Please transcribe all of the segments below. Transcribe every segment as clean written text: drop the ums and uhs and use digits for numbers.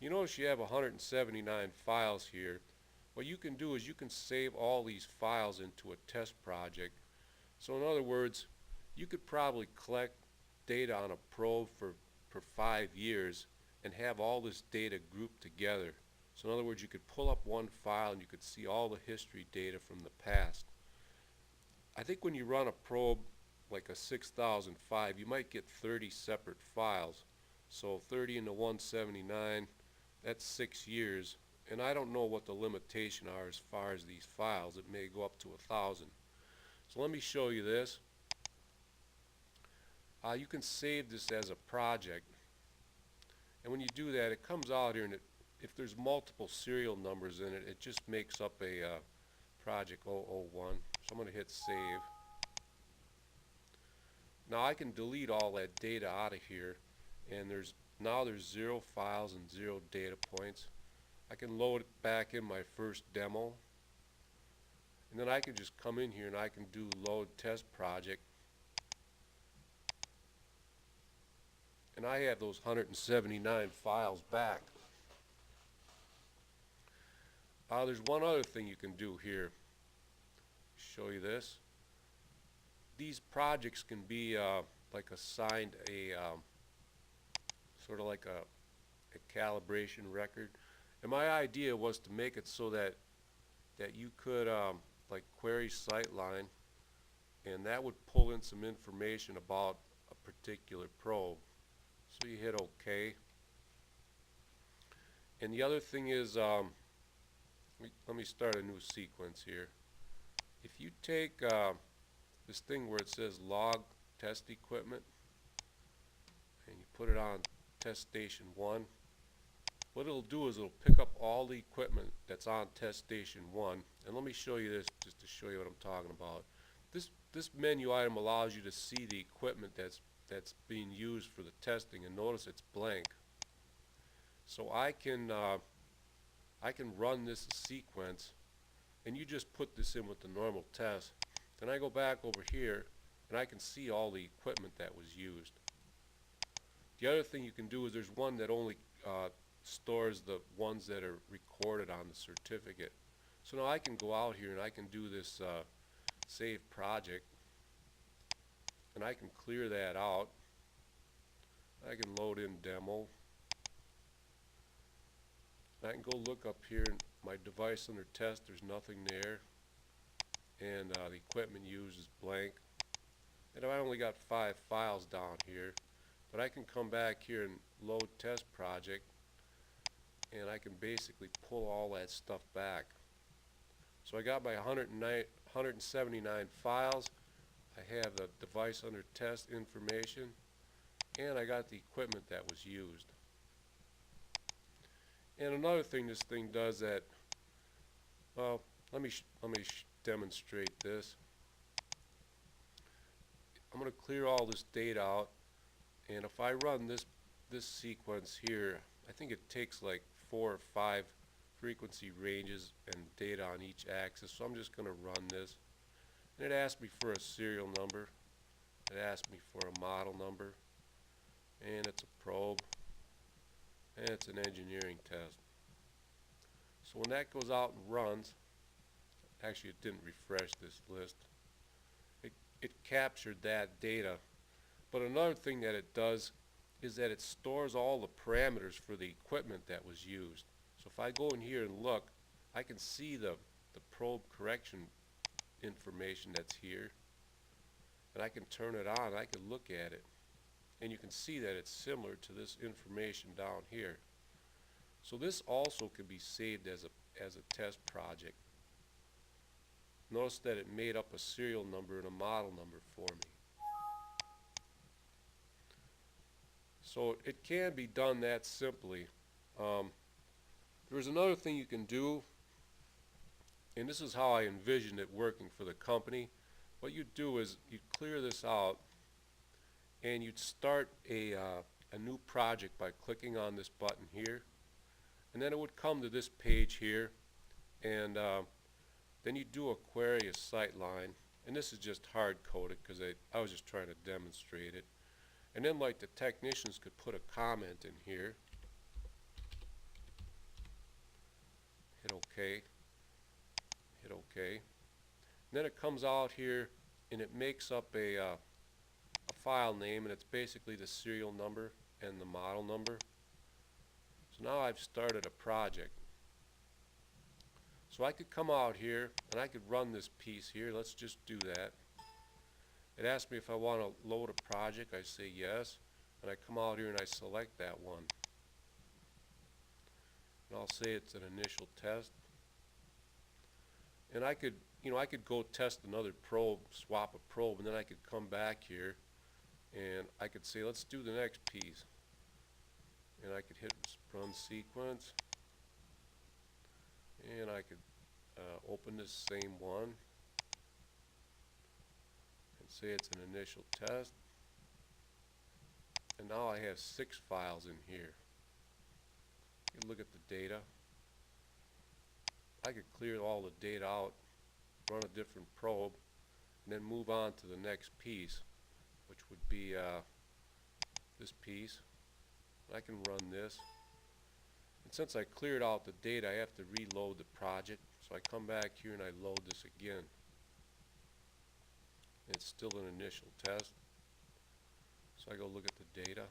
You notice you have 179 files here. What you can do is you can save all these files into a test project. So in other words, you could probably collect data on a probe for 5 years and have all this data grouped together. So in other words, you could pull up one file and you could see all the history data from the past. I think when you run a probe like a 6005, you might get 30 separate files. So 30 into 179, that's 6 years. And I don't know what the limitation are as far as these files. It may go up to 1,000. So let me show you this. You can save this as a project. And when you do that, it comes out here, and if there's multiple serial numbers in it, it just makes up a project 001. So I'm going to hit save. Now I can delete all that data out of here, and now there's 0 files and 0 data points. I can load it back in my first demo, and then I can just come in here and I can do load test project, and I have those 179 files back. There's one other thing you can do here. Show you this. These projects can be like assigned a sort of like a calibration record. And my idea was to make it so that you could like query sightline, and that would pull in some information about a particular probe. So you hit OK. And the other thing is, let me start a new sequence here. If you take this thing where it says log test equipment and you put it on test station 1, what it'll do is it'll pick up all the equipment that's on test station 1. And let me show you this just to show you what I'm talking about. This menu item allows you to see the equipment that's being used for the testing, and notice it's blank. So I can run this sequence, and you just put this in with the normal test. Then I go back over here and I can see all the equipment that was used. The other thing you can do is there's one that only stores the ones that are recorded on the certificate. So now I can go out here and I can do this save project, and I can clear that out. I can load in demo. I can go look up here in my device under test. There's nothing there, and the equipment used is blank. And I only got 5 files down here, but I can come back here and load test project, and I can basically pull all that stuff back. So I got my 179 files. I have the device under test information, and I got the equipment that was used. And another thing this thing does that, well, let me demonstrate this. I'm going to clear all this data out, and if I run this sequence here, I think it takes like 4 or 5 frequency ranges and data on each axis. So I'm just going to run this, and it asks me for a serial number, it asks me for a model number, and it's a probe, and it's an engineering test. So when that goes out and runs, actually it didn't refresh this list, it captured that data. But another thing that it does is that it stores all the parameters for the equipment that was used. So if I go in here and look, I can see the probe correction information that's here, and I can turn it on, I can look at it, and you can see that it's similar to this information down here. So this also can be saved as a test project. Notice that it made up a serial number and a model number for me. So it can be done that simply. There's another thing you can do, and this is how I envisioned it working for the company. What you'd do is you'd clear this out, and you'd start a new project by clicking on this button here, and then it would come to this page here, and then you do a query of sightline, and this is just hard-coded because I was just trying to demonstrate it. And then like the technicians could put a comment in here, OK. Hit OK. And then it comes out here and it makes up a file name, and it's basically the serial number and the model number. So now I've started a project. So I could come out here and I could run this piece here. Let's just do that. It asks me if I want to load a project. I say yes, and I come out here and I select that one. And I'll say it's an initial test. And I could, I could go test another probe, swap a probe, and then I could come back here and I could say, let's do the next piece. And I could hit run sequence, and I could open this same one and say it's an initial test. And now I have 6 files in here. You can look at the data. I could clear all the data out, run a different probe, and then move on to the next piece, which would be this piece. I can run this. And since I cleared out the data, I have to reload the project. So I come back here and I load this again. It's still an initial test. So I go look at the data.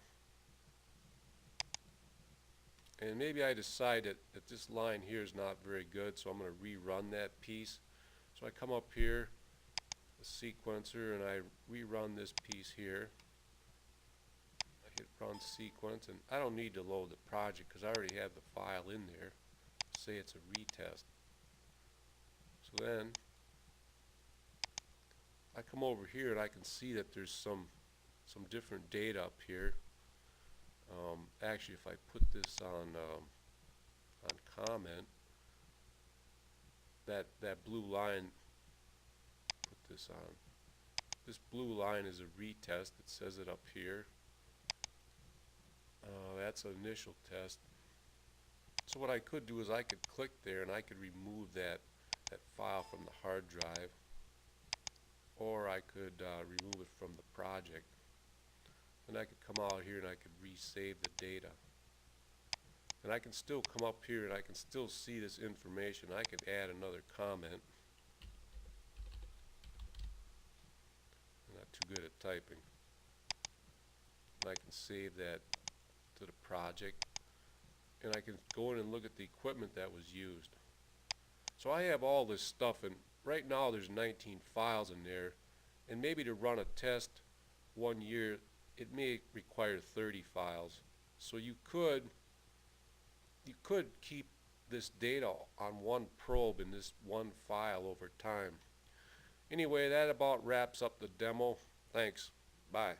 And maybe I decide that this line here is not very good, so I'm going to rerun that piece. So I come up here, the sequencer, and I rerun this piece here. I hit run sequence, and I don't need to load the project because I already have the file in there. Say it's a retest. So then I come over here and I can see that there's some different data up here. Actually, if I put this on comment, that blue line, put this on. This blue line is a retest. It says it up here. That's an initial test. So what I could do is I could click there and I could remove that file from the hard drive, or I could remove it from the project. And I could come out here and I could resave the data. And I can still come up here and I can still see this information. I could add another comment. I'm not too good at typing. And I can save that to the project. And I can go in and look at the equipment that was used. So I have all this stuff, and right now there's 19 files in there. And maybe to run a test 1 year, it may require 30 files. So you could keep this data on one probe in this one file over time. Anyway, that about wraps up the demo. Thanks. Bye.